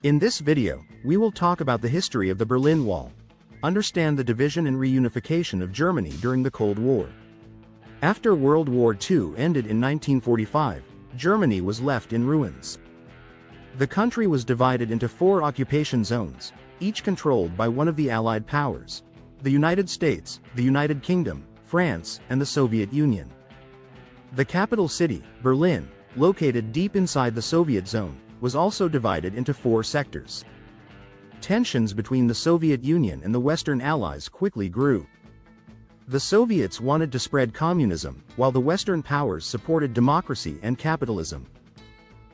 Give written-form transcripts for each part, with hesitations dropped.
In this video, we will talk about the history of the Berlin Wall, understand the division and reunification of Germany during the Cold War. After World War II ended in 1945, Germany was left in ruins. The country was divided into 4 occupation zones, each controlled by one of the Allied powers: the United States, the United Kingdom, France, and the Soviet Union. The capital city, Berlin, located deep inside the Soviet zone, was also divided into 4 sectors. Tensions between the Soviet Union and the Western Allies quickly grew. The Soviets wanted to spread communism, while the Western powers supported democracy and capitalism.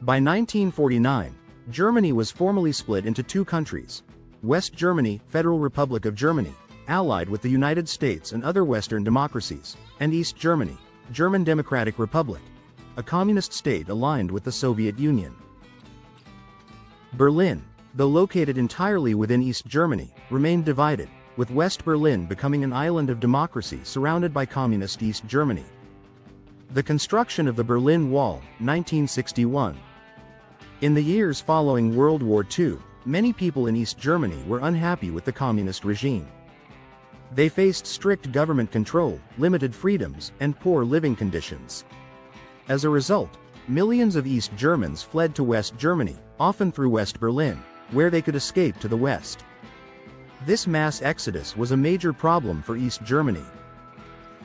By 1949, Germany was formally split into 2 countries: West Germany, Federal Republic of Germany, allied with the United States and other Western democracies, and East Germany, German Democratic Republic, a communist state aligned with the Soviet Union. Berlin, though located entirely within East Germany, remained divided, with West Berlin becoming an island of democracy surrounded by communist East Germany. The construction of the Berlin Wall, 1961. In the years following World War II, many people in East Germany were unhappy with the communist regime. They faced strict government control, limited freedoms, and poor living conditions. As a result, millions of East Germans fled to West Germany, often through West Berlin, where they could escape to the west. This mass exodus was a major problem for East Germany.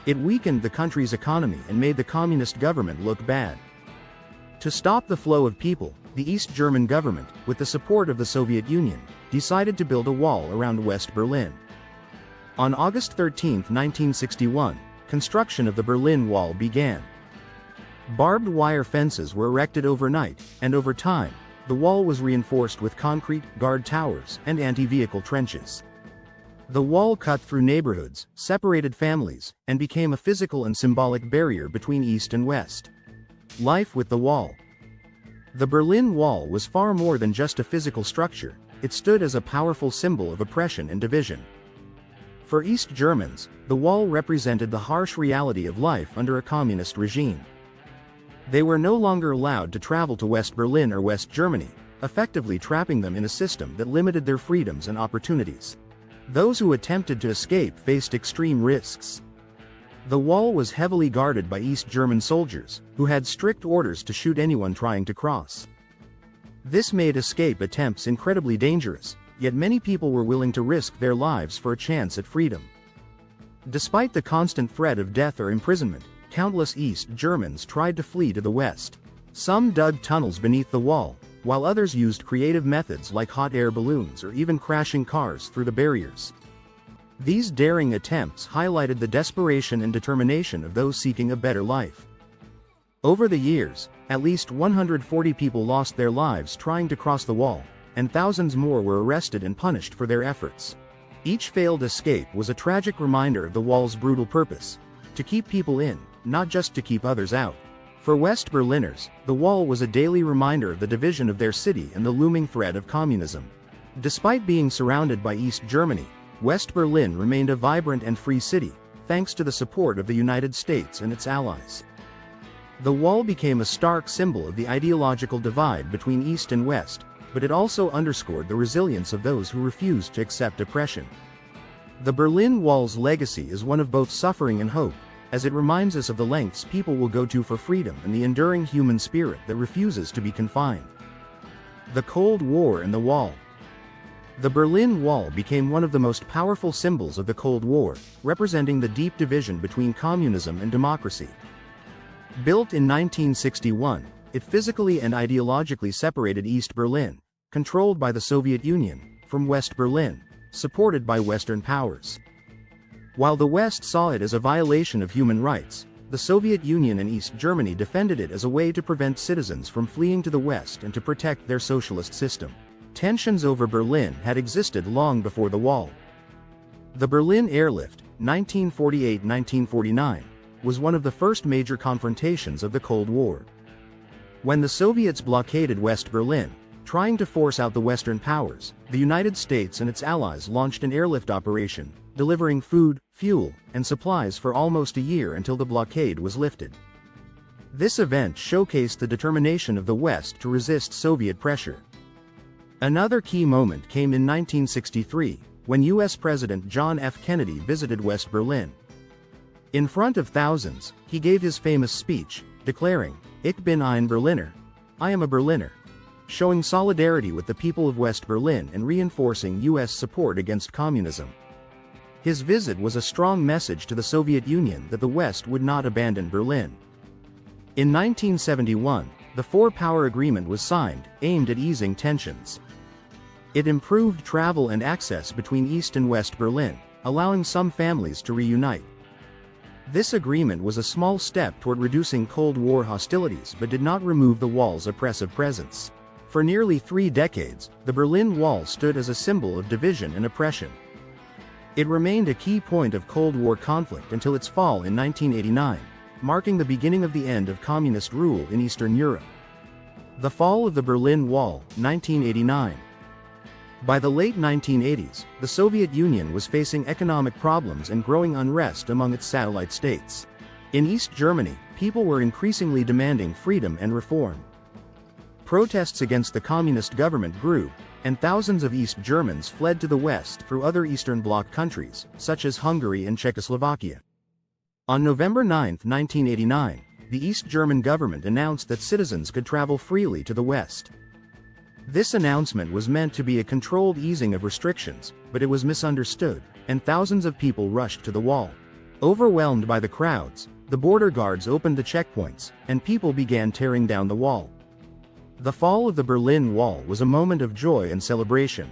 It weakened the country's economy and made the communist government look bad. To stop the flow of people, the East German government, with the support of the Soviet Union, decided to build a wall around West Berlin. On August 13, 1961, construction of the Berlin Wall began. Barbed wire fences were erected overnight, and over time, the wall was reinforced with concrete, guard towers, and anti-vehicle trenches. The wall cut through neighborhoods, separated families, and became a physical and symbolic barrier between East and West. Life with the wall. The Berlin Wall was far more than just a physical structure; it stood as a powerful symbol of oppression and division. For East Germans, the wall represented the harsh reality of life under a communist regime. They were no longer allowed to travel to West Berlin or West Germany, effectively trapping them in a system that limited their freedoms and opportunities. Those who attempted to escape faced extreme risks. The wall was heavily guarded by East German soldiers, who had strict orders to shoot anyone trying to cross. This made escape attempts incredibly dangerous, yet many people were willing to risk their lives for a chance at freedom. Despite the constant threat of death or imprisonment, countless East Germans tried to flee to the west. Some dug tunnels beneath the wall, while others used creative methods like hot air balloons or even crashing cars through the barriers. These daring attempts highlighted the desperation and determination of those seeking a better life. Over the years, at least 140 people lost their lives trying to cross the wall, and thousands more were arrested and punished for their efforts. Each failed escape was a tragic reminder of the wall's brutal purpose: to keep people in, not just to keep others out. For West Berliners, the wall was a daily reminder of the division of their city and the looming threat of communism. Despite being surrounded by East Germany, West Berlin remained a vibrant and free city, thanks to the support of the United States and its allies. The wall became a stark symbol of the ideological divide between East and West, but it also underscored the resilience of those who refused to accept oppression. The Berlin Wall's legacy is one of both suffering and hope, as it reminds us of the lengths people will go to for freedom and the enduring human spirit that refuses to be confined. The Cold War and the Wall. The Berlin Wall became one of the most powerful symbols of the Cold War, representing the deep division between communism and democracy. Built in 1961, it physically and ideologically separated East Berlin, controlled by the Soviet Union, from West Berlin, supported by Western powers. While the West saw it as a violation of human rights, the Soviet Union and East Germany defended it as a way to prevent citizens from fleeing to the West and to protect their socialist system. Tensions over Berlin had existed long before the wall. The Berlin Airlift, 1948-1949, was one of the first major confrontations of the Cold War. When the Soviets blockaded West Berlin, trying to force out the Western powers, the United States and its allies launched an airlift operation, delivering food, fuel, and supplies for almost a year until the blockade was lifted. This event showcased the determination of the West to resist Soviet pressure. Another key moment came in 1963, when U.S. President John F. Kennedy visited West Berlin. In front of thousands, he gave his famous speech, declaring, "Ich bin ein Berliner," I am a Berliner, showing solidarity with the people of West Berlin and reinforcing U.S. support against communism. His visit was a strong message to the Soviet Union that the West would not abandon Berlin. In 1971, the Four-Power Agreement was signed, aimed at easing tensions. It improved travel and access between East and West Berlin, allowing some families to reunite. This agreement was a small step toward reducing Cold War hostilities but did not remove the wall's oppressive presence. For nearly 3 decades, the Berlin Wall stood as a symbol of division and oppression. It remained a key point of Cold War conflict until its fall in 1989, marking the beginning of the end of communist rule in Eastern Europe. The fall of the Berlin Wall, 1989. By the late 1980s, the Soviet Union was facing economic problems and growing unrest among its satellite states. In East Germany, people were increasingly demanding freedom and reform. Protests against the communist government grew, and thousands of East Germans fled to the West through other Eastern Bloc countries, such as Hungary and Czechoslovakia. On November 9, 1989, the East German government announced that citizens could travel freely to the West. This announcement was meant to be a controlled easing of restrictions, but it was misunderstood, and thousands of people rushed to the wall. Overwhelmed by the crowds, the border guards opened the checkpoints, and people began tearing down the wall. The fall of the Berlin Wall was a moment of joy and celebration.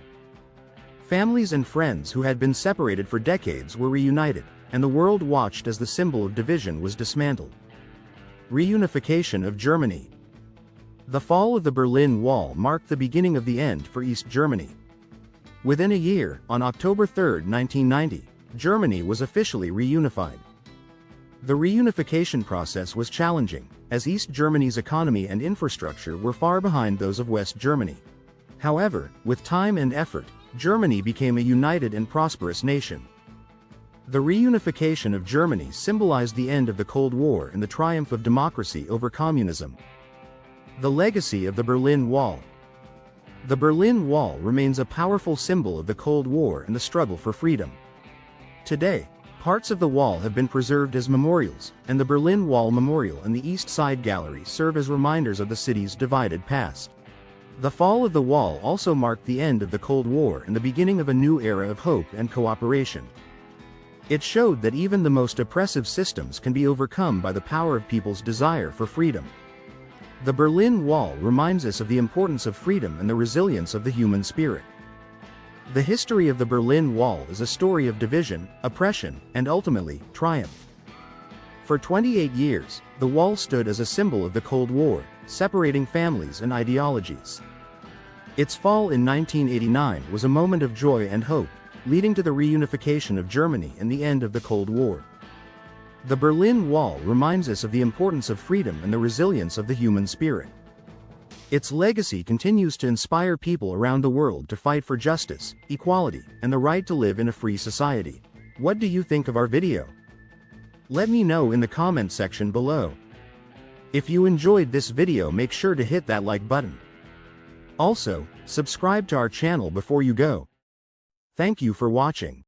Families and friends who had been separated for decades were reunited, and the world watched as the symbol of division was dismantled. Reunification of Germany. The fall of the Berlin Wall marked the beginning of the end for East Germany. Within a year, on October 3, 1990, Germany was officially reunified. The reunification process was challenging, as East Germany's economy and infrastructure were far behind those of West Germany. However, with time and effort, Germany became a united and prosperous nation. The reunification of Germany symbolized the end of the Cold War and the triumph of democracy over communism. The legacy of the Berlin Wall. The Berlin Wall remains a powerful symbol of the Cold War and the struggle for freedom. Today, parts of the wall have been preserved as memorials, and the Berlin Wall Memorial and the East Side Gallery serve as reminders of the city's divided past. The fall of the wall also marked the end of the Cold War and the beginning of a new era of hope and cooperation. It showed that even the most oppressive systems can be overcome by the power of people's desire for freedom. The Berlin Wall reminds us of the importance of freedom and the resilience of the human spirit. The history of the Berlin Wall is a story of division, oppression, and ultimately, triumph. For 28 years, the wall stood as a symbol of the Cold War, separating families and ideologies. Its fall in 1989 was a moment of joy and hope, leading to the reunification of Germany and the end of the Cold War. The Berlin Wall reminds us of the importance of freedom and the resilience of the human spirit. Its legacy continues to inspire people around the world to fight for justice, equality, and the right to live in a free society. What do you think of our video? Let me know in the comment section below. If you enjoyed this video, make sure to hit that like button. Also, subscribe to our channel before you go. Thank you for watching.